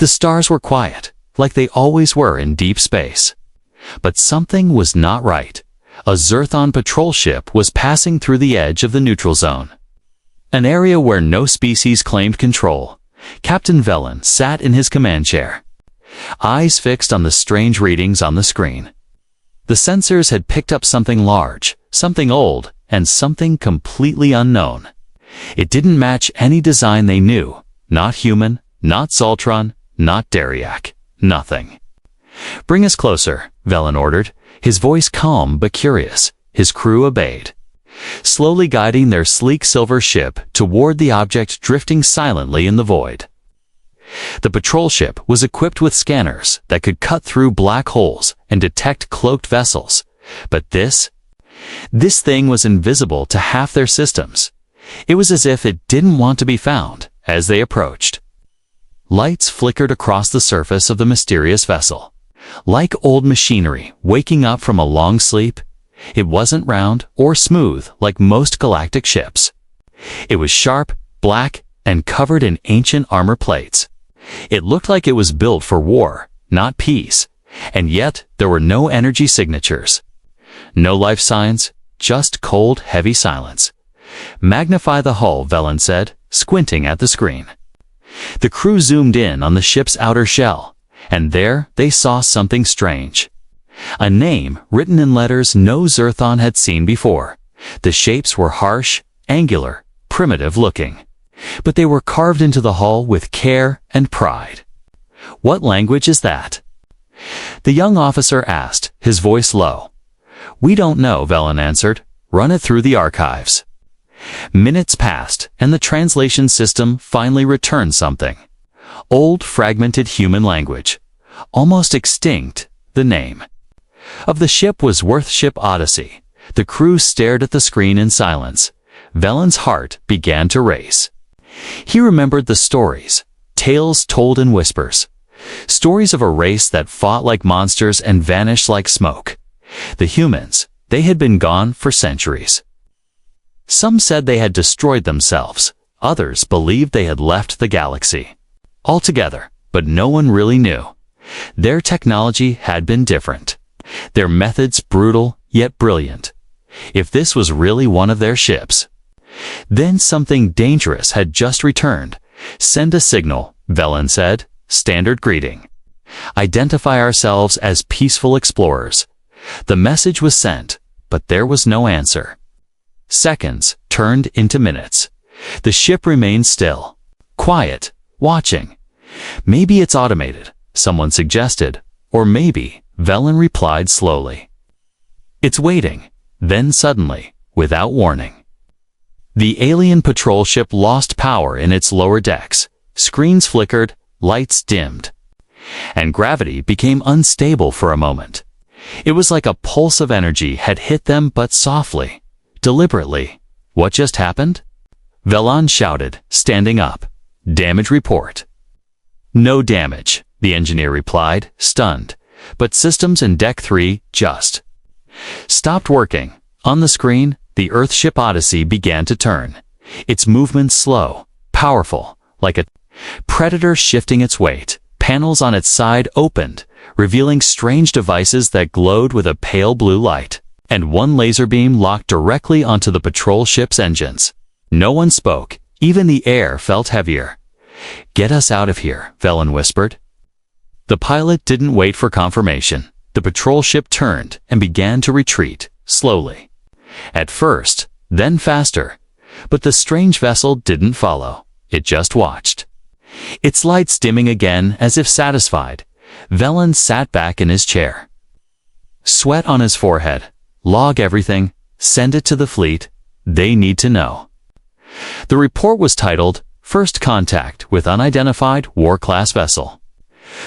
The stars were quiet, like they always were in deep space. But something was not right. A Zerthon patrol ship was passing through the edge of the neutral zone. An area where no species claimed control. Captain Velen sat in his command chair, eyes fixed on the strange readings on the screen. The sensors had picked up something large, something old, and something completely unknown. It didn't match any design they knew. Not human, not Zoltron, not Dariak. Nothing. "Bring us closer," Velen ordered, his voice calm but curious. His crew obeyed, slowly guiding their sleek silver ship toward the object drifting silently in the void. The patrol ship was equipped with scanners that could cut through black holes and detect cloaked vessels, but this thing was invisible to half their systems. It was as if it didn't want to be found. As they approached, lights flickered across the surface of the mysterious vessel. Like old machinery waking up from a long sleep, it wasn't round or smooth like most galactic ships. It was sharp, black, and covered in ancient armor plates. It looked like it was built for war, not peace, and yet there were no energy signatures. No life signs, just cold, heavy silence. "Magnify the hull," Velen said, squinting at the screen. The crew zoomed in on the ship's outer shell, and there they saw something strange. A name written in letters no Zerthon had seen before. The shapes were harsh, angular, primitive-looking, but they were carved into the hull with care and pride. "What language is that?" The young officer asked, his voice low. "We don't know," Velen answered. "Run it through the archives." Minutes passed, and the translation system finally returned something. Old, fragmented human language. Almost extinct, the name of the ship was Warship Odyssey. The crew stared at the screen in silence. Velen's heart began to race. He remembered the stories, tales told in whispers. Stories of a race that fought like monsters and vanished like smoke. The humans, they had been gone for centuries. Some said they had destroyed themselves. Others believed they had left the galaxy altogether, but no one really knew. Their technology had been different. Their methods brutal, yet brilliant. If this was really one of their ships, then something dangerous had just returned. "Send a signal," Velen said. "Standard greeting. Identify ourselves as peaceful explorers." The message was sent, but there was no answer. Seconds turned into minutes. The ship remained still, quiet, watching. "Maybe it's automated," someone suggested. Or maybe, Velen replied slowly. "It's waiting." Then suddenly, without warning, the alien patrol ship lost power in its lower decks. Screens flickered, lights dimmed, and gravity became unstable for a moment. It was like a pulse of energy had hit them, but softly, deliberately. "What just happened?" Velen shouted, standing up. "Damage report." "No damage," the engineer replied, stunned. "But systems in Deck 3 just stopped working." On the screen, the Earthship Odyssey began to turn. Its movements slow, powerful, like a predator shifting its weight. Panels on its side opened, revealing strange devices that glowed with a pale blue light. And one laser beam locked directly onto the patrol ship's engines. No one spoke. Even the air felt heavier. "Get us out of here," Velen whispered. The pilot didn't wait for confirmation. The patrol ship turned and began to retreat, slowly. At first, then faster. But the strange vessel didn't follow. It just watched. Its lights dimming again as if satisfied. Velen sat back in his chair, sweat on his forehead. "Log everything, send it to the fleet. They need to know." The report was titled, "First Contact with Unidentified War-Class Vessel.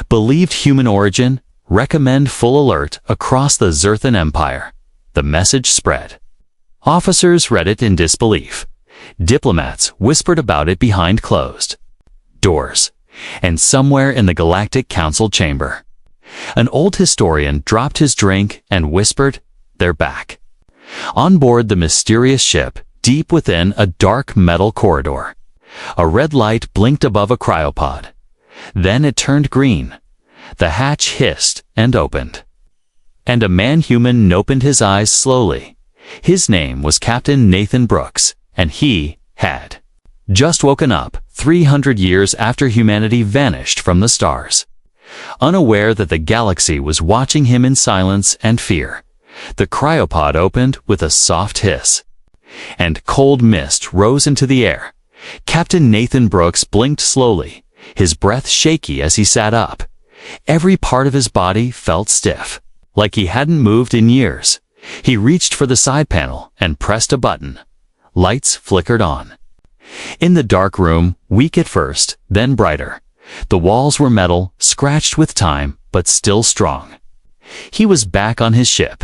Believed human origin, recommend full alert across the Zerthan Empire." The message spread. Officers read it in disbelief. Diplomats whispered about it behind closed doors. And somewhere in the Galactic Council chamber, an old historian dropped his drink and whispered, "They're back." On board the mysterious ship, deep within a dark metal corridor, a red light blinked above a cryopod. Then it turned green. The hatch hissed and opened. And a man-human opened his eyes slowly. His name was Captain Nathan Brooks, and he had just woken up 300 years after humanity vanished from the stars. Unaware that the galaxy was watching him in silence and fear, the cryopod opened with a soft hiss, and cold mist rose into the air. Captain Nathan Brooks blinked slowly, his breath shaky as he sat up. Every part of his body felt stiff, like he hadn't moved in years. He reached for the side panel and pressed a button. Lights flickered on. In the dark room, weak at first, then brighter. The walls were metal, scratched with time, but still strong. He was back on his ship.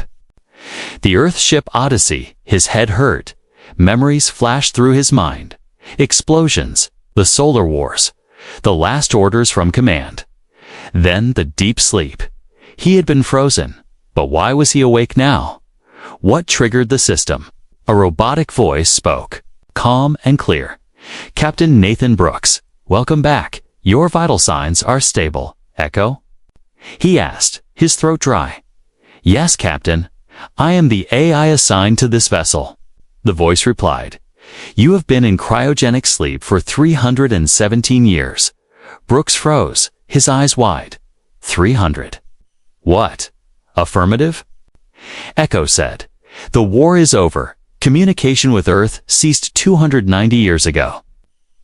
The Earthship Odyssey. His head hurt. Memories flashed through his mind. Explosions, the solar wars, the last orders from command. Then the deep sleep. He had been frozen, but why was he awake now? What triggered the system? A robotic voice spoke, calm and clear. Captain Nathan Brooks, welcome back. Your vital signs are stable. Echo? He asked, his throat dry. Yes, Captain. I am the AI assigned to this vessel. The voice replied. You have been in cryogenic sleep for 317 years. Brooks froze, his eyes wide. 300. What? Affirmative? Echo said. The war is over. Communication with Earth ceased 290 years ago.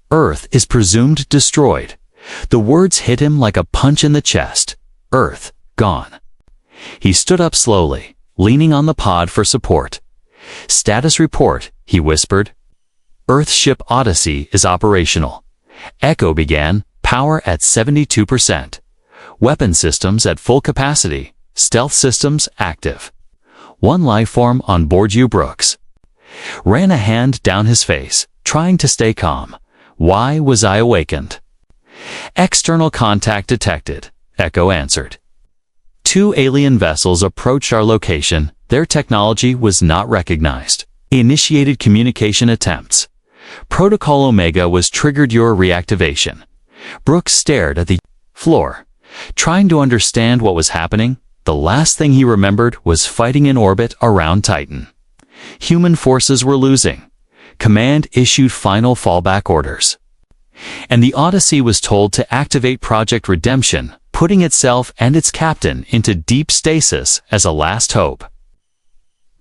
Earth is presumed destroyed. The words hit him like a punch in the chest. Earth, gone. He stood up slowly, leaning on the pod for support. Status report, he whispered. Earthship Odyssey is operational. Echo began, power at 72%. Weapon systems at full capacity. Stealth systems active. One lifeform on board you, Brooks. Ran a hand down his face, trying to stay calm. Why was I awakened? External contact detected, Echo answered. 2 alien vessels approached our location. Their technology was not recognized. Initiated communication attempts. Protocol Omega was triggered your reactivation. Brooks stared at the floor, trying to understand what was happening. The last thing he remembered was fighting in orbit around Titan. Human forces were losing. Command issued final fallback orders. And the Odyssey was told to activate Project Redemption, putting itself and its captain into deep stasis as a last hope.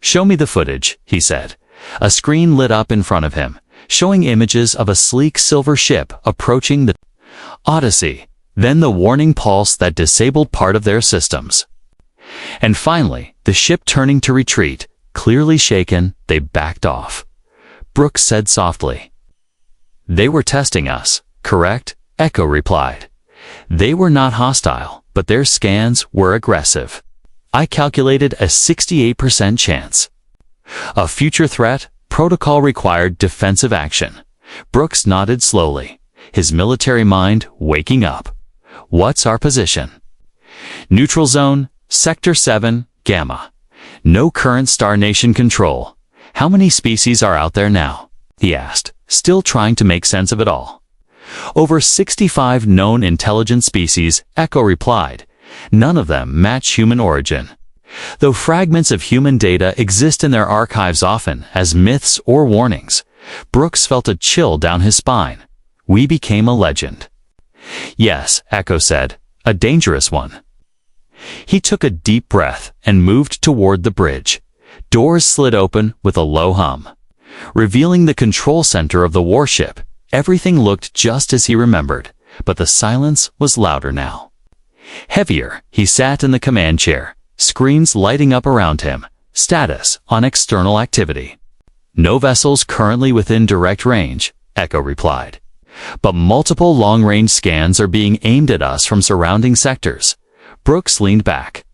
Show me the footage, he said. A screen lit up in front of him, showing images of a sleek silver ship approaching the Odyssey, then the warning pulse that disabled part of their systems. And finally, the ship turning to retreat. Clearly shaken, they backed off. Brooks said softly. They were testing us, correct? Echo replied. They were not hostile, but their scans were aggressive. I calculated a 68% chance. A future threat, protocol required defensive action. Brooks nodded slowly, his military mind waking up. What's our position? Neutral zone, Sector 7, Gamma. No current Star Nation control. How many species are out there now? He asked, still trying to make sense of it all. Over 65 known intelligent species, Echo replied. None of them match human origin. Though fragments of human data exist in their archives often as myths or warnings, Brooks felt a chill down his spine. We became a legend. Yes, Echo said, a dangerous one. He took a deep breath and moved toward the bridge. Doors slid open with a low hum, revealing the control center of the warship. Everything looked just as he remembered, but the silence was louder now. Heavier, he sat in the command chair, screens lighting up around him. Status on external activity. No vessels currently within direct range, Echo replied. But multiple long-range scans are being aimed at us from surrounding sectors. Brooks leaned back.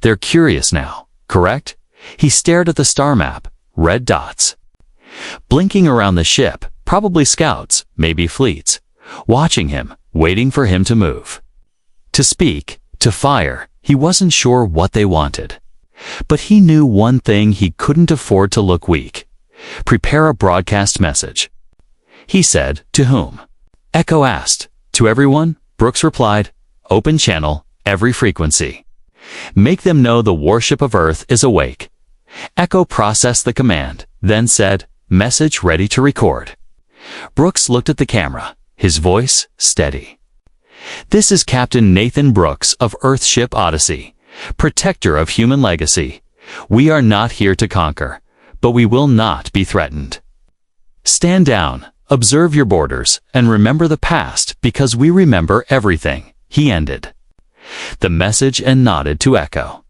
They're curious now, correct? He stared at the star map, red dots. Blinking around the ship, probably scouts, maybe fleets. Watching him, waiting for him to move. To speak, to fire, he wasn't sure what they wanted. But he knew one thing: he couldn't afford to look weak. Prepare a broadcast message. He said, to whom? Echo asked. To everyone, Brooks replied, "Open channel, every frequency. Make them know the warship of Earth is awake." Echo processed the command, then said, "Message ready to record." Brooks looked at the camera, his voice steady. "This is Captain Nathan Brooks of Earthship Odyssey, protector of human legacy. We are not here to conquer, but we will not be threatened. Stand down, observe your borders, and remember the past because we remember everything," he ended the message and nodded to Echo.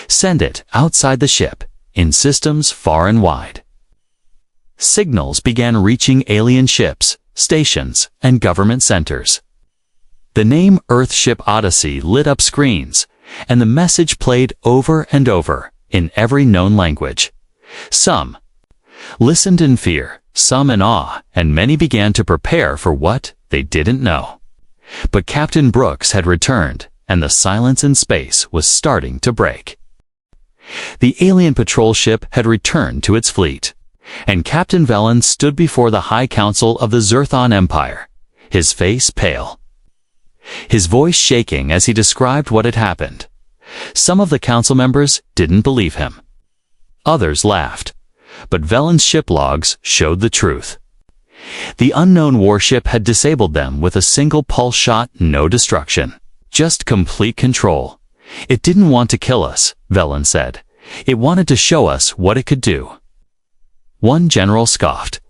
"Send it outside the ship, in systems far and wide." Signals began reaching alien ships, stations, and government centers. The name Earthship Odyssey lit up screens, and the message played over and over in every known language. Some listened in fear, some in awe, and many began to prepare for what they didn't know. But Captain Brooks had returned, and the silence in space was starting to break. The alien patrol ship had returned to its fleet, and Captain Velen stood before the High Council of the Zerthon Empire, his face pale, his voice shaking as he described what had happened. Some of the council members didn't believe him. Others laughed, but Velen's ship logs showed the truth. The unknown warship had disabled them with a single pulse shot, no destruction, just complete control. "It didn't want to kill us," Velen said. "It wanted to show us what it could do." One general scoffed.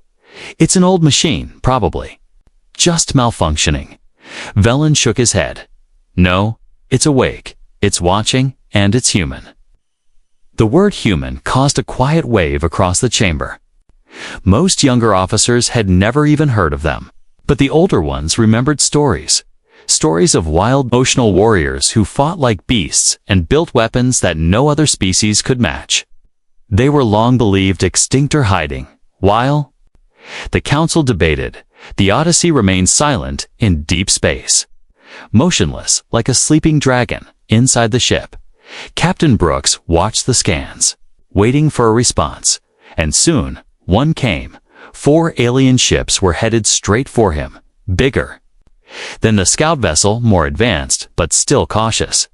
"It's an old machine, probably. Just malfunctioning." Velen shook his head. "No, it's awake, it's watching, and it's human." The word human caused a quiet wave across the chamber. Most younger officers had never even heard of them, but the older ones remembered stories of wild, emotional warriors who fought like beasts and built weapons that no other species could match. They were long believed extinct or hiding. While the council debated, the Odyssey remained silent in deep space, motionless like a sleeping dragon inside the ship. Captain Brooks watched the scans, waiting for a response, and soon one came. 4 alien ships were headed straight for him, bigger than the scout vessel, more advanced, but still cautious.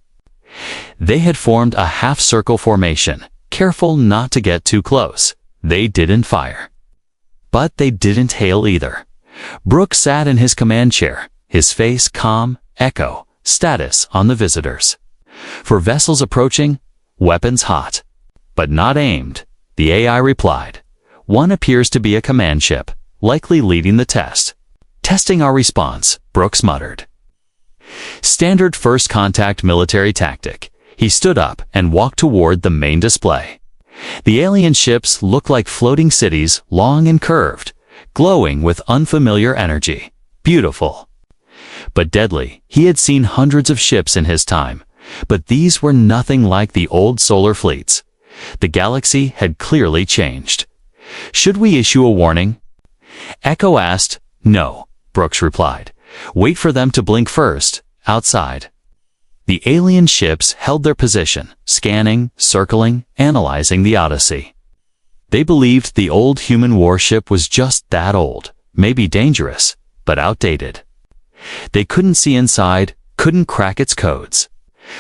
They had formed a half-circle formation, careful not to get too close. They didn't fire, but they didn't hail either. Brooks sat in his command chair, his face calm. Echo status on the visitors. For vessels approaching, weapons hot, but not aimed, the AI replied. "One appears to be a command ship, likely leading the test." "Testing our response," Brooks muttered. Standard first contact military tactic. He stood up and walked toward the main display. The alien ships looked like floating cities, long and curved, glowing with unfamiliar energy. Beautiful, but deadly. He had seen hundreds of ships in his time, but these were nothing like the old solar fleets. The galaxy had clearly changed. "Should we issue a warning?" Echo asked. "No," Brooks replied. "Wait for them to blink first." Outside, the alien ships held their position, scanning, circling, analyzing the Odyssey. They believed the old human warship was just that old, maybe dangerous, but outdated. They couldn't see inside, couldn't crack its codes,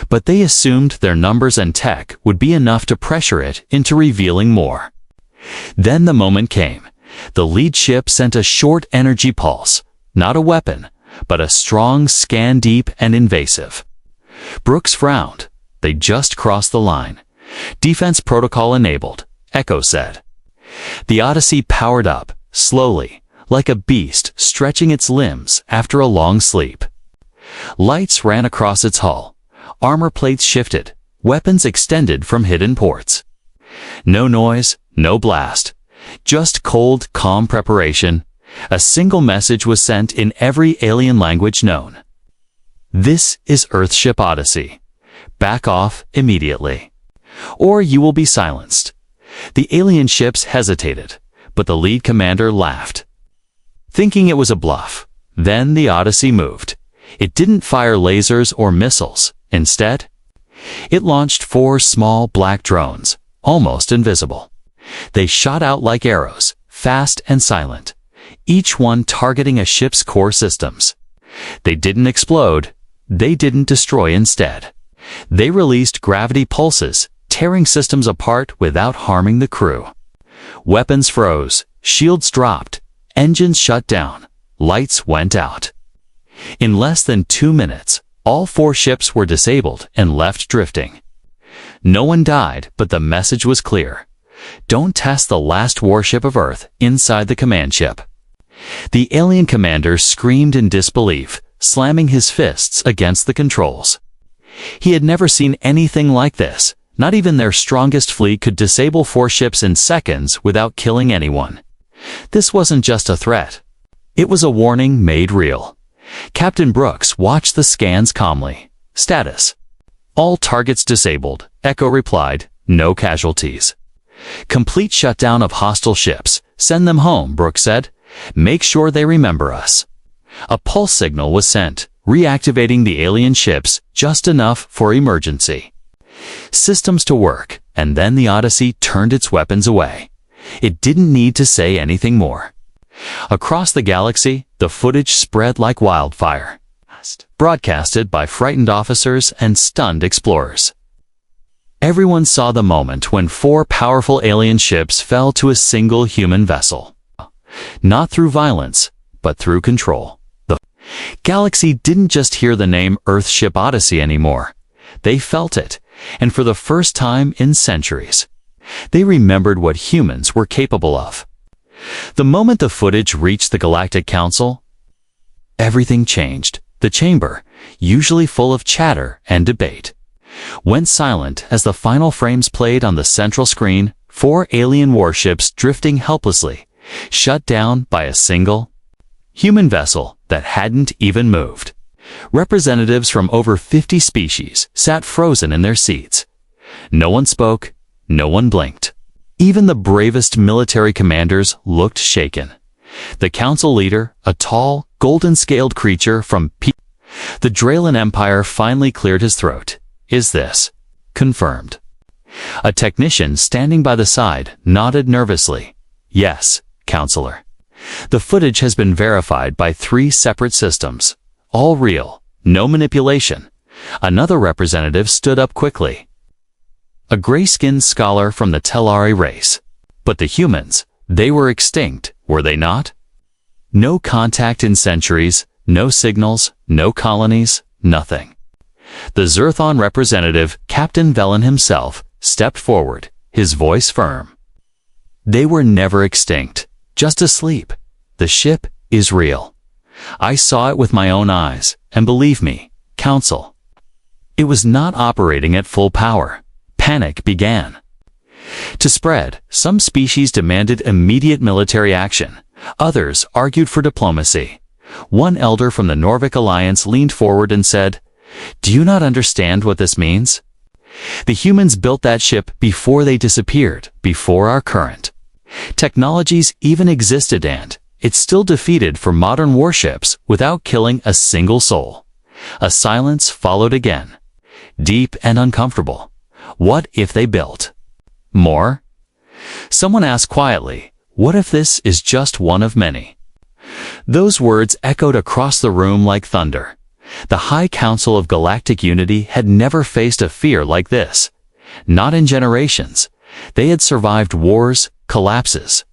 but they assumed their numbers and tech would be enough to pressure it into revealing more. Then the moment came. The lead ship sent a short energy pulse, not a weapon, but a strong scan, deep and invasive. Brooks frowned. They just crossed the line. "Defense protocol enabled," Echo said. The Odyssey powered up, slowly, like a beast stretching its limbs after a long sleep. Lights ran across its hull. Armor plates shifted. Weapons extended from hidden ports. No noise, no blast. Just cold, calm preparation. A single message was sent in every alien language known. "This is Earthship Odyssey. Back off immediately, or you will be silenced." The alien ships hesitated, but the lead commander laughed, thinking it was a bluff. Then the Odyssey moved. It didn't fire lasers or missiles. Instead, it launched 4 small black drones, almost invisible. They shot out like arrows, fast and silent, each one targeting a ship's core systems. They didn't explode. They didn't destroy instead. They released gravity pulses, tearing systems apart without harming the crew. Weapons froze, shields dropped, engines shut down, lights went out. In less than 2 minutes, all 4 ships were disabled and left drifting. No one died, but the message was clear. Don't test the last warship of Earth inside the command ship. The alien commander screamed in disbelief, slamming his fists against the controls. He had never seen anything like this. Not even their strongest fleet could disable 4 ships in seconds without killing anyone. This wasn't just a threat. It was a warning made real. Captain Brooks watched the scans calmly. Status: all targets disabled. Echo replied, no casualties. Complete shutdown of hostile ships. Send them home, Brooks said. Make sure they remember us. A pulse signal was sent, reactivating the alien ships just enough for emergency. Systems to work, and then the Odyssey turned its weapons away. It didn't need to say anything more. Across the galaxy, the footage spread like wildfire, broadcasted by frightened officers and stunned explorers. Everyone saw the moment when 4 powerful alien ships fell to a single human vessel. Not through violence, but through control. The galaxy didn't just hear the name Earthship Odyssey anymore. They felt it, and for the first time in centuries, they remembered what humans were capable of. The moment the footage reached the Galactic Council, everything changed. The chamber, usually full of chatter and debate, went silent as the final frames played on the central screen. 4 alien warships drifting helplessly, shut down by a single human vessel that hadn't even moved. Representatives from over 50 species sat frozen in their seats. No one spoke, no one blinked. Even the bravest military commanders looked shaken. The council leader, a tall, golden-scaled creature from the Draylan Empire, finally cleared his throat. Is this confirmed? A technician standing by the side nodded nervously. Yes, Counselor. The footage has been verified by 3 separate systems. All real, no manipulation. Another representative stood up quickly. A gray-skinned scholar from the Telari race. But the humans, they were extinct, were they not? No contact in centuries, no signals, no colonies, nothing. The Zerthon representative, Captain Velen himself, stepped forward, his voice firm. They were never extinct, just asleep. The ship is real. I saw it with my own eyes, and believe me, Council, it was not operating at full power. Panic began to spread. Some species demanded immediate military action. Others argued for diplomacy. One elder from the Norvik Alliance leaned forward and said, "Do you not understand what this means? The humans built that ship before they disappeared, before our current technologies even existed, and it's still defeated for modern warships without killing a single soul." A silence followed again, deep and uncomfortable. What if they built more? Someone asked quietly, what if this is just one of many? Those words echoed across the room like thunder. The High Council of Galactic Unity had never faced a fear like this. Not in generations. They had survived wars, collapses,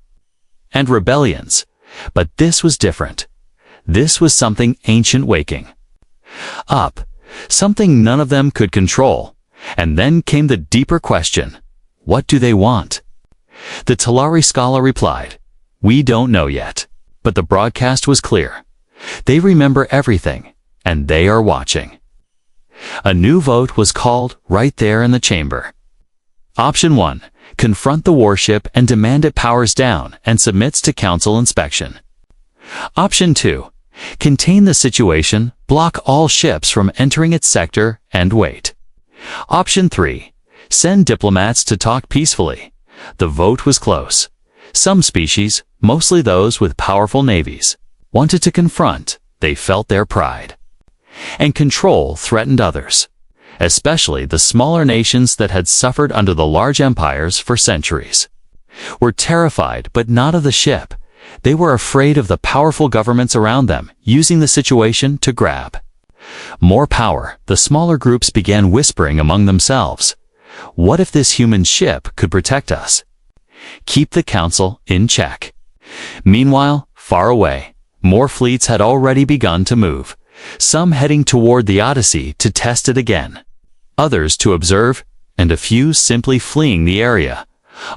and rebellions. But this was different. This was something ancient waking up, something none of them could control. And then came the deeper question. What do they want? The Telari scholar replied, "We don't know yet." But the broadcast was clear. They remember everything, and they are watching. A new vote was called right there in the chamber. Option 1. Confront the warship and demand it powers down and submits to council inspection. Option 2. Contain the situation, block all ships from entering its sector, and wait. Option 3. Send diplomats to talk peacefully. The vote was close. Some species, mostly those with powerful navies, wanted to confront. They felt their pride. And control threatened others, especially the smaller nations that had suffered under the large empires for centuries. Were terrified, but not of the ship. They were afraid of the powerful governments around them, using the situation to grab more power. The smaller groups began whispering among themselves. What if this human ship could protect us? Keep the council in check. Meanwhile, far away, more fleets had already begun to move, some heading toward the Odyssey to test it again, others to observe, and a few simply fleeing the area,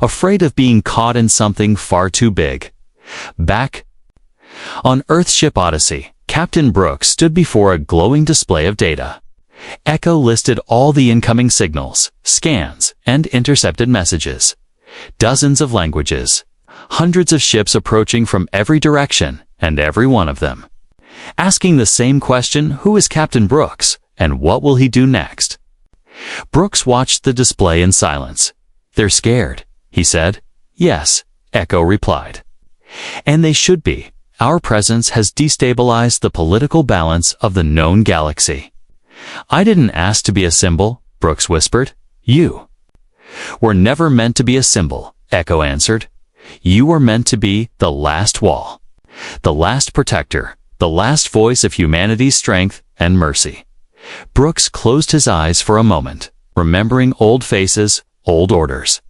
afraid of being caught in something far too big. Back on Earthship Odyssey, Captain Brooks stood before a glowing display of data. Echo listed all the incoming signals, scans, and intercepted messages. Dozens of languages, hundreds of ships approaching from every direction, and every one of them asking the same question: who is Captain Brooks, and what will he do next? Brooks watched the display in silence. They're scared, he said. Yes, Echo replied. And they should be. Our presence has destabilized the political balance of the known galaxy. I didn't ask to be a symbol, Brooks whispered. You were never meant to be a symbol, Echo answered. You were meant to be the last wall, the last protector, the last voice of humanity's strength and mercy. Brooks closed his eyes for a moment, remembering old faces, old orders.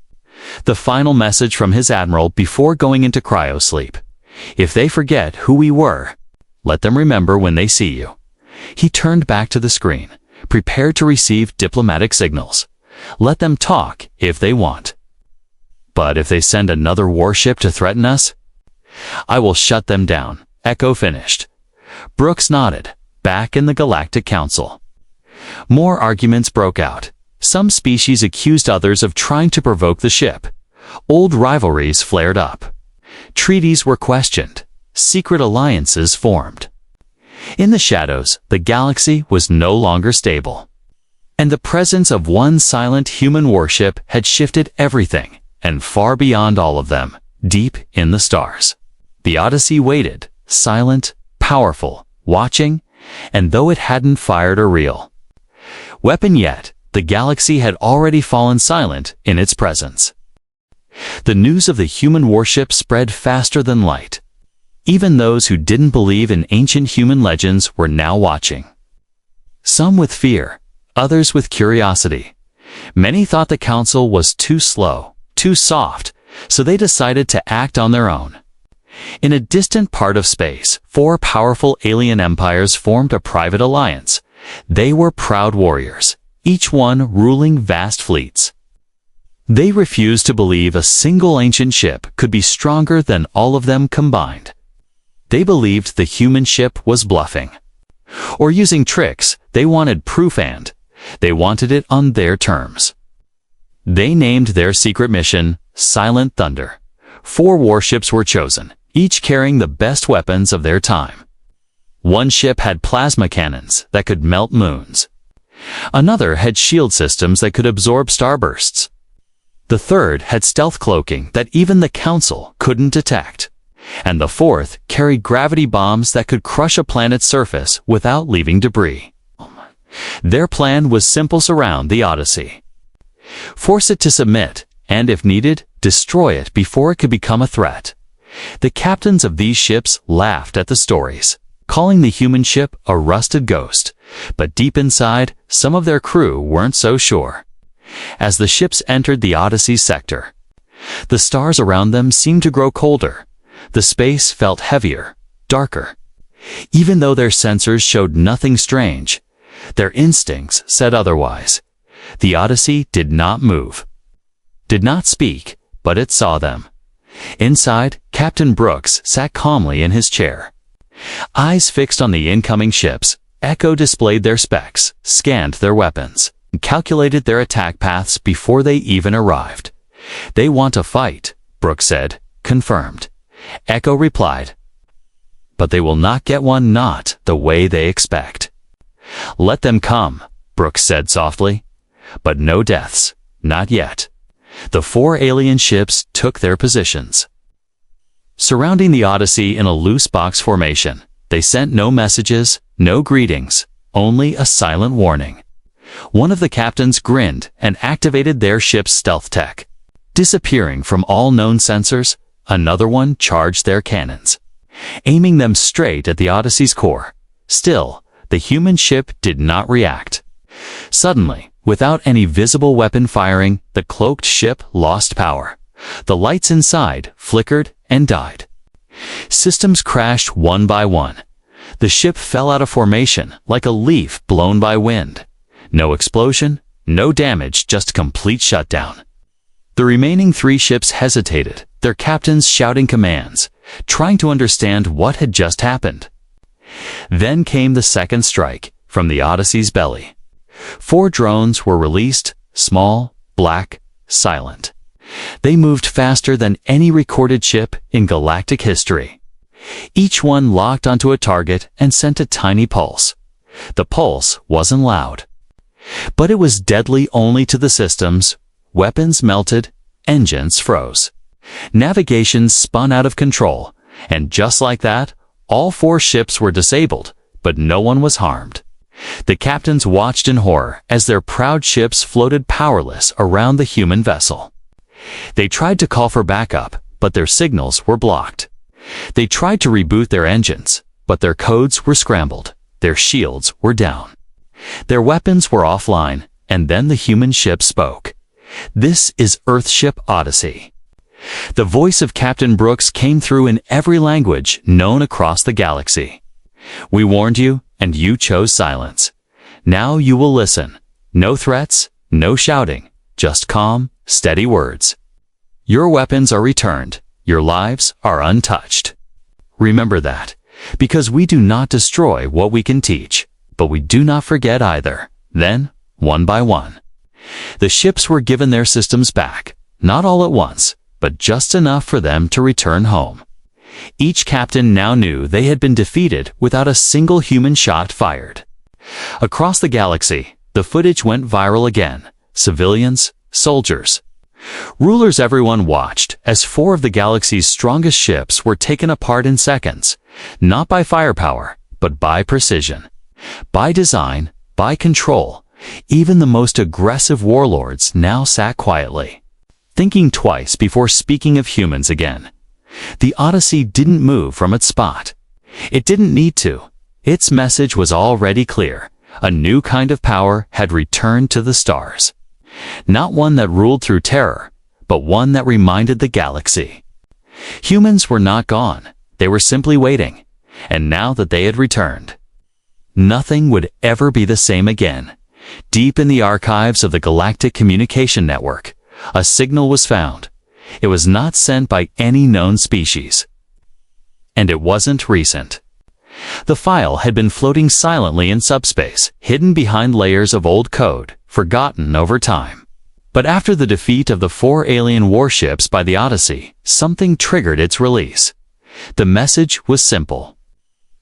The final message from his admiral before going into cryosleep. If they forget who we were, let them remember when they see you. He turned back to the screen, prepared to receive diplomatic signals. Let them talk if they want. But if they send another warship to threaten us, I will shut them down, Echo finished. Brooks nodded, back in the Galactic Council. More arguments broke out. Some species accused others of trying to provoke the ship. Old rivalries flared up. Treaties were questioned. Secret alliances formed. In the shadows, the galaxy was no longer stable. And the presence of one silent human warship had shifted everything, and far beyond all of them, deep in the stars. The Odyssey waited, silent, powerful, watching, and though it hadn't fired a real weapon yet, the galaxy had already fallen silent in its presence. The news of the human warship spread faster than light. Even those who didn't believe in ancient human legends were now watching. Some with fear, others with curiosity. Many thought the council was too slow, too soft, so they decided to act on their own. In a distant part of space, 4 powerful alien empires formed a private alliance. They were proud warriors, each one ruling vast fleets. They refused to believe a single ancient ship could be stronger than all of them combined. They believed the human ship was bluffing or using tricks. They wanted proof, and they wanted it on their terms. They named their secret mission Silent Thunder. 4 warships were chosen, each carrying the best weapons of their time. One ship had plasma cannons that could melt moons. Another had shield systems that could absorb starbursts. The third had stealth cloaking that even the Council couldn't detect. And the fourth carried gravity bombs that could crush a planet's surface without leaving debris. Their plan was simple: surround the Odyssey, force it to submit, and if needed, destroy it before it could become a threat. The captains of these ships laughed at the stories, calling the human ship a rusted ghost, but deep inside, some of their crew weren't so sure. As the ships entered the Odyssey sector, the stars around them seemed to grow colder. The space felt heavier, darker. Even though their sensors showed nothing strange, their instincts said otherwise. The Odyssey did not move, did not speak, but it saw them. Inside, Captain Brooks sat calmly in his chair. Eyes fixed on the incoming ships, Echo displayed their specs, scanned their weapons, and calculated their attack paths before they even arrived. They want to fight, Brooks said. Confirmed. Echo replied. But they will not get one, not the way they expect. Let them come, Brooks said softly. But no deaths, not yet. The 4 alien ships took their positions, surrounding the Odyssey in a loose box formation. They sent no messages, no greetings, only a silent warning. One of the captains grinned and activated their ship's stealth tech. Disappearing from all known sensors, another one charged their cannons, aiming them straight at the Odyssey's core. Still, the human ship did not react. Suddenly, without any visible weapon firing, the cloaked ship lost power. The lights inside flickered and died. Systems crashed one by one. The ship fell out of formation like a leaf blown by wind. No explosion, no damage, just complete shutdown. The remaining 3 ships hesitated, their captains shouting commands, trying to understand what had just happened. Then came the second strike from the Odyssey's belly. 4 drones were released, small, black, silent. They moved faster than any recorded ship in galactic history. Each one locked onto a target and sent a tiny pulse. The pulse wasn't loud, but it was deadly only to the systems. Weapons melted, engines froze. Navigation spun out of control, and just like that, all 4 ships were disabled, but no one was harmed. The captains watched in horror as their proud ships floated powerless around the human vessel. They tried to call for backup, but their signals were blocked. They tried to reboot their engines, but their codes were scrambled. Their shields were down. Their weapons were offline, and then the human ship spoke. "This is Earthship Odyssey." The voice of Captain Brooks came through in every language known across the galaxy. "We warned you, and you chose silence. Now you will listen. No threats, no shouting, just calm, steady words. Your weapons are returned. Your lives are untouched. Remember that, because we do not destroy what we can teach, but we do not forget either." Then, one by one, the ships were given their systems back, not all at once, but just enough for them to return home. Each captain now knew they had been defeated without a single human shot fired. Across the galaxy, the footage went viral again. Civilians, soldiers, rulers, everyone watched as 4 of the galaxy's strongest ships were taken apart in seconds, not by firepower, but by precision, by design, by control. Even the most aggressive warlords now sat quietly, thinking twice before speaking of humans again. The Odyssey didn't move from its spot. It didn't need to. Its message was already clear. A new kind of power had returned to the stars. Not one that ruled through terror, but one that reminded the galaxy. Humans were not gone. They were simply waiting. And now that they had returned, nothing would ever be the same again. Deep in the archives of the Galactic Communication Network, a signal was found. It was not sent by any known species. And it wasn't recent. The file had been floating silently in subspace, hidden behind layers of old code, forgotten over time. But after the defeat of the 4 alien warships by the Odyssey, something triggered its release. The message was simple.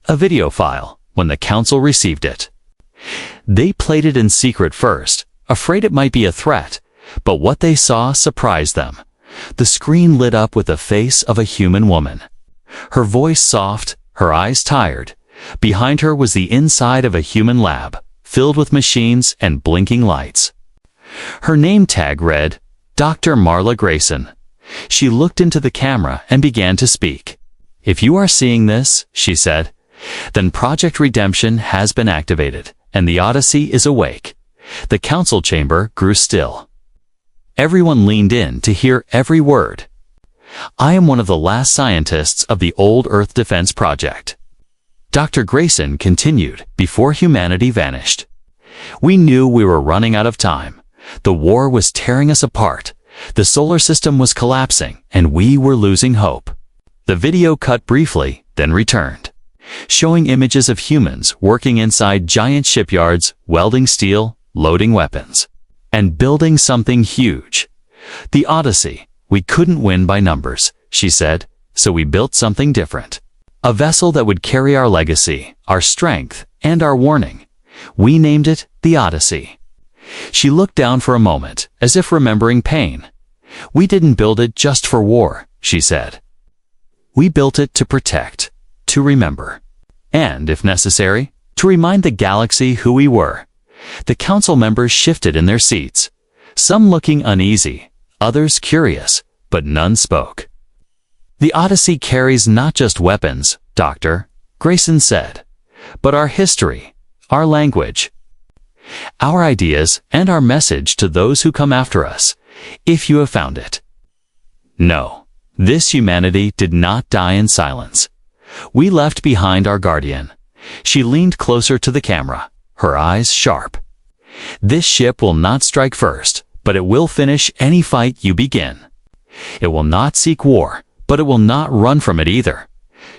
A video file, when the Council received it. They played it in secret first, afraid it might be a threat, but what they saw surprised them. The screen lit up with the face of a human woman. Her voice soft, her eyes tired. Behind her was the inside of a human lab, filled with machines and blinking lights. Her name tag read, Dr. Marla Grayson. She looked into the camera and began to speak. "If you are seeing this," she said, "then Project Redemption has been activated, and the Odyssey is awake." The council chamber grew still. Everyone leaned in to hear every word. "I am one of the last scientists of the old Earth Defense Project," Dr. Grayson continued before humanity vanished. "We knew we were running out of time. The war was tearing us apart. The solar system was collapsing, and we were losing hope." The video cut briefly, then returned, showing images of humans working inside giant shipyards, welding steel, loading weapons, and building something huge. "The Odyssey, we couldn't win by numbers," she said, "so we built something different. A vessel that would carry our legacy, our strength, and our warning. We named it the Odyssey." She looked down for a moment, as if remembering pain. "We didn't build it just for war," she said. "We built it to protect, to remember, and, if necessary, to remind the galaxy who we were." The council members shifted in their seats, some looking uneasy, others curious, but none spoke. "The Odyssey carries not just weapons, Doctor," Grayson said, "but our history, our language, our ideas, and our message to those who come after us, if you have found it." No, this humanity did not die in silence. We left behind our guardian. She leaned closer to the camera, her eyes sharp. "This ship will not strike first, but it will finish any fight you begin. It will not seek war, but it will not run from it either.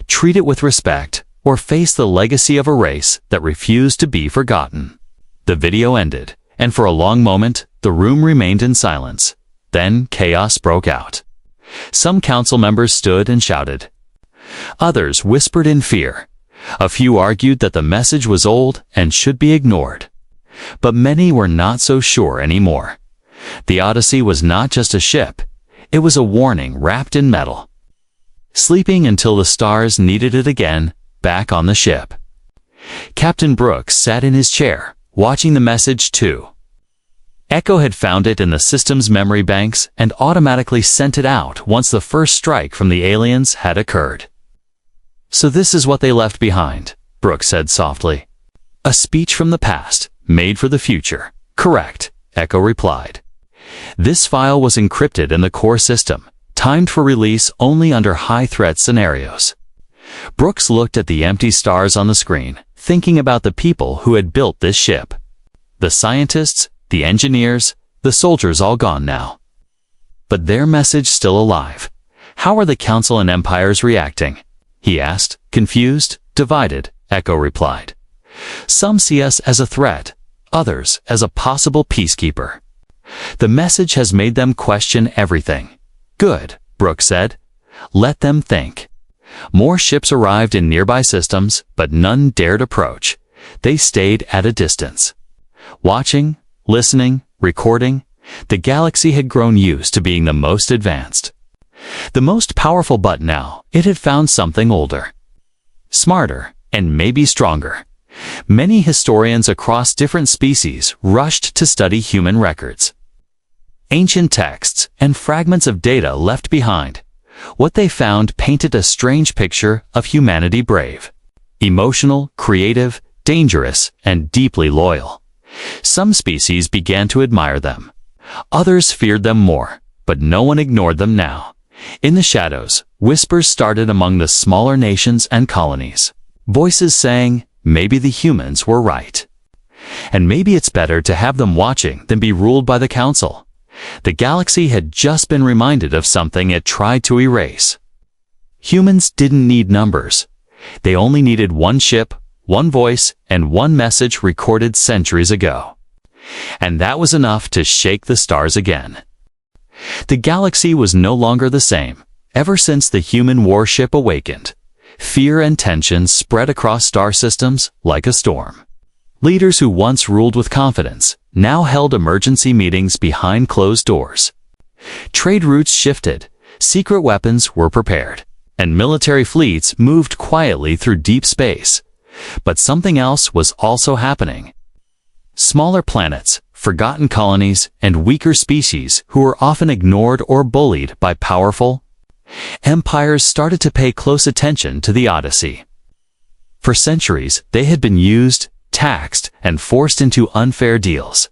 Treat it with respect, or face the legacy of a race that refused to be forgotten." The video ended, and for a long moment, the room remained in silence. Then chaos broke out. Some council members stood and shouted. Others whispered in fear. A few argued that the message was old and should be ignored. But many were not so sure anymore. The Odyssey was not just a ship. It was a warning wrapped in metal. Sleeping until the stars needed it again, back on the ship. Captain Brooks sat in his chair, watching the message too. Echo had found it in the system's memory banks and automatically sent it out once the first strike from the aliens had occurred. "So this is what they left behind," Brooks said softly. "A speech from the past, made for the future." "Correct," Echo replied. "This file was encrypted in the core system, timed for release only under high-threat scenarios." Brooks looked at the empty stars on the screen, thinking about the people who had built this ship. The scientists, the engineers, the soldiers all gone now. But their message still alive. "How are the Council and Empires reacting?" he asked, confused, divided, Echo replied. "Some see us as a threat, others as a possible peacekeeper. The message has made them question everything." "Good," Brooks said. "Let them think." More ships arrived in nearby systems, but none dared approach. They stayed at a distance. Watching, listening, recording, the galaxy had grown used to being the most advanced. The most powerful, but now it had found something older, smarter, and maybe stronger. Many historians across different species rushed to study human records. Ancient texts and fragments of data left behind. What they found painted a strange picture of humanity: brave, emotional, creative, dangerous, and deeply loyal. Some species began to admire them. Others feared them more, but no one ignored them now. In the shadows, whispers started among the smaller nations and colonies. Voices saying, maybe the humans were right. And maybe it's better to have them watching than be ruled by the Council. The galaxy had just been reminded of something it tried to erase. Humans didn't need numbers. They only needed one ship, one voice, and one message recorded centuries ago. And that was enough to shake the stars again. The galaxy was no longer the same. Ever since the human warship awakened, fear and tension spread across star systems like a storm. Leaders who once ruled with confidence now held emergency meetings behind closed doors. Trade routes shifted, secret weapons were prepared, and military fleets moved quietly through deep space. But something else was also happening. Smaller planets, forgotten colonies, and weaker species who were often ignored or bullied by powerful empires started to pay close attention to the Odyssey. For centuries, they had been used, taxed, and forced into unfair deals.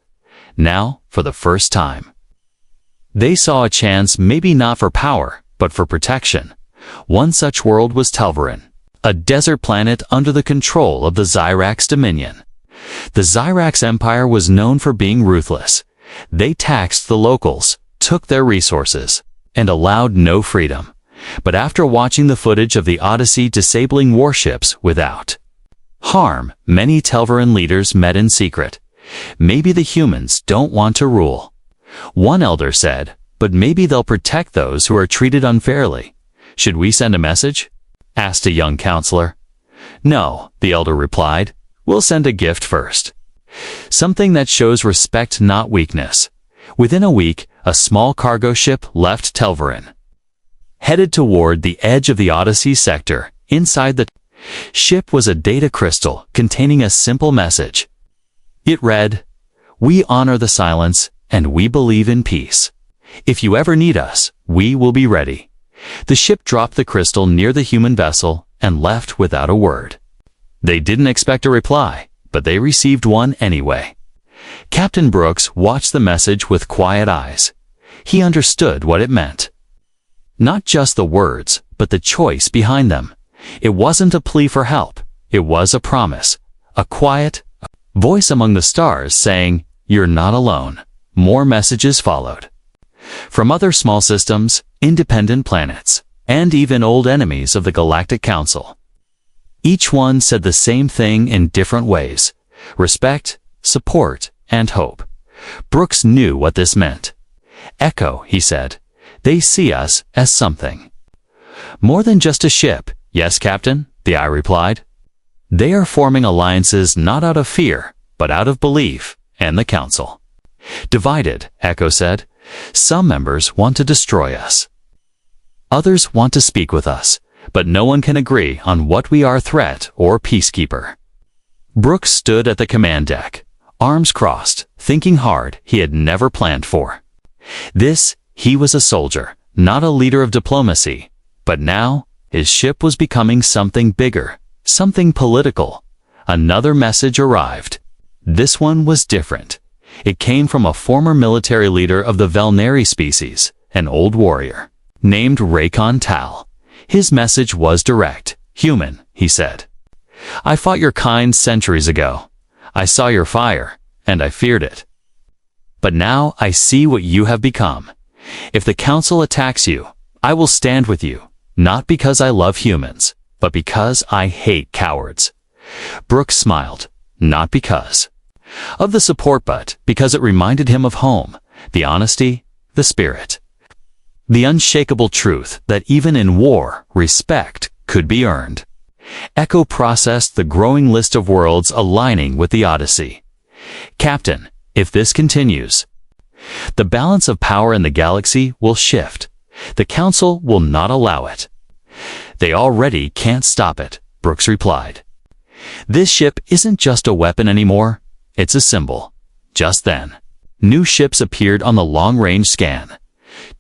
Now, for the first time, they saw a chance, maybe not for power, but for protection. One such world was Terran, a desert planet under the control of the Xyrax Dominion. The Xyrax Empire was known for being ruthless. They taxed the locals, took their resources, and allowed no freedom. But after watching the footage of the Odyssey disabling warships without harm, many Terran leaders met in secret. Maybe the humans don't want to rule. One elder said, but maybe they'll protect those who are treated unfairly. Should we send a message? Asked a young counselor. No, the elder replied. We'll send a gift first. Something that shows respect, not weakness. Within a week, a small cargo ship left Terran, headed toward the edge of the Odyssey sector. Inside the ship was a data crystal containing a simple message. It read, "We honor the silence, and we believe in peace. If you ever need us, we will be ready. The ship dropped the crystal near the human vessel and left without a word. They didn't expect a reply, but they received one anyway. Captain Brooks watched the message with quiet eyes. He understood what it meant. Not just the words, but the choice behind them. It wasn't a plea for help. It was a promise. A quiet voice among the stars saying, "You're not alone." More messages followed. From other small systems, independent planets, and even old enemies of the Galactic Council. Each one said the same thing in different ways: respect, support, and hope. Brooks knew what this meant. "Echo," he said, "they see us as something. More than just a ship." "Yes, Captain," the eye replied. "They are forming alliances not out of fear, but out of belief, and the Council." "Divided," Echo said. "Some members want to destroy us. Others want to speak with us, but no one can agree on what we are, threat or peacekeeper." Brooks stood at the command deck, arms crossed, thinking hard he had never planned for. He was a soldier, not a leader of diplomacy, but now his ship was becoming something bigger, something political. Another message arrived. This one was different. It came from a former military leader of the Velnari species, an old warrior, named Raycon Tal. His message was direct. "Human," he said. "I fought your kind centuries ago. I saw your fire, and I feared it. But now I see what you have become. If the Council attacks you, I will stand with you, not because I love humans, but because I hate cowards." Brooks smiled, not because of the support, but because it reminded him of home, the honesty, the spirit, the unshakable truth that even in war, respect could be earned. Echo processed the growing list of worlds aligning with the Odyssey. "Captain, if this continues, the balance of power in the galaxy will shift. The Council will not allow it." "They already can't stop it," Brooks replied. "This ship isn't just a weapon anymore. It's a symbol." Just then, new ships appeared on the long-range scan.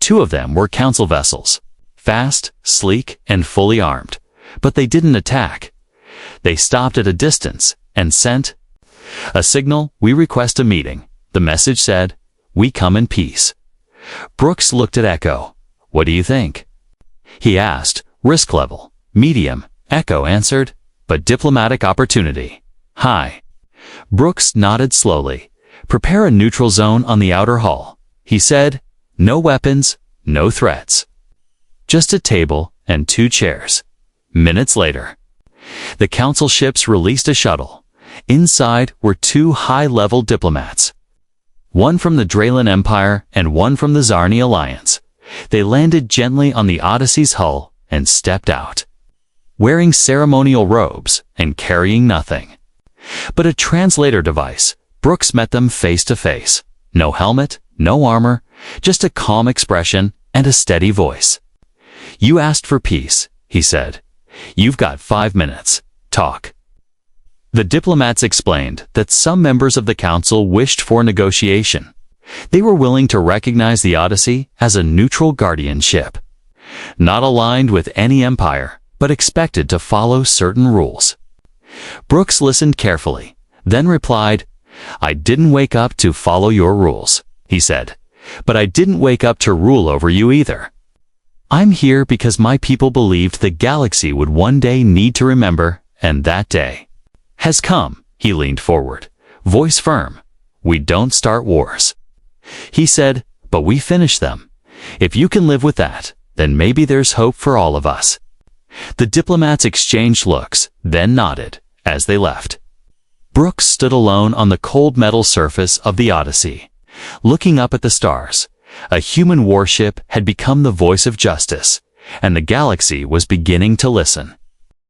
2 of them were Council vessels, fast, sleek, and fully armed. But they didn't attack. They stopped at a distance and sent a signal. "We request a meeting." The message said, "We come in peace." Brooks looked at Echo. "What do you think?" he asked. "Risk level, medium," Echo answered, "but diplomatic opportunity, high." Brooks nodded slowly. "Prepare a neutral zone on the outer hull," he said. "No weapons, no threats. Just a table and 2 chairs. Minutes later, the Council ships released a shuttle. Inside were 2 high-level diplomats, one from the Draylan Empire and one from the Zarni Alliance. They landed gently on the Odyssey's hull and stepped out, wearing ceremonial robes and carrying nothing but a translator device. Brooks met them face to face. No helmet, no armor, just a calm expression and a steady voice. "You asked for peace," he said. "You've got 5 minutes. Talk." The diplomats explained that some members of the Council wished for negotiation. They were willing to recognize the Odyssey as a neutral guardianship, not aligned with any empire, but expected to follow certain rules. Brooks listened carefully, then replied, "I didn't wake up to follow your rules," he said, "but I didn't wake up to rule over you either. I'm here because my people believed the galaxy would one day need to remember, and that day has come." He leaned forward, voice firm. "We don't start wars," he said, "but we finish them. If you can live with that, then maybe there's hope for all of us." The diplomats exchanged looks, then nodded as they left. Brooks stood alone on the cold metal surface of the Odyssey, looking up at the stars. A human warship had become the voice of justice, and the galaxy was beginning to listen.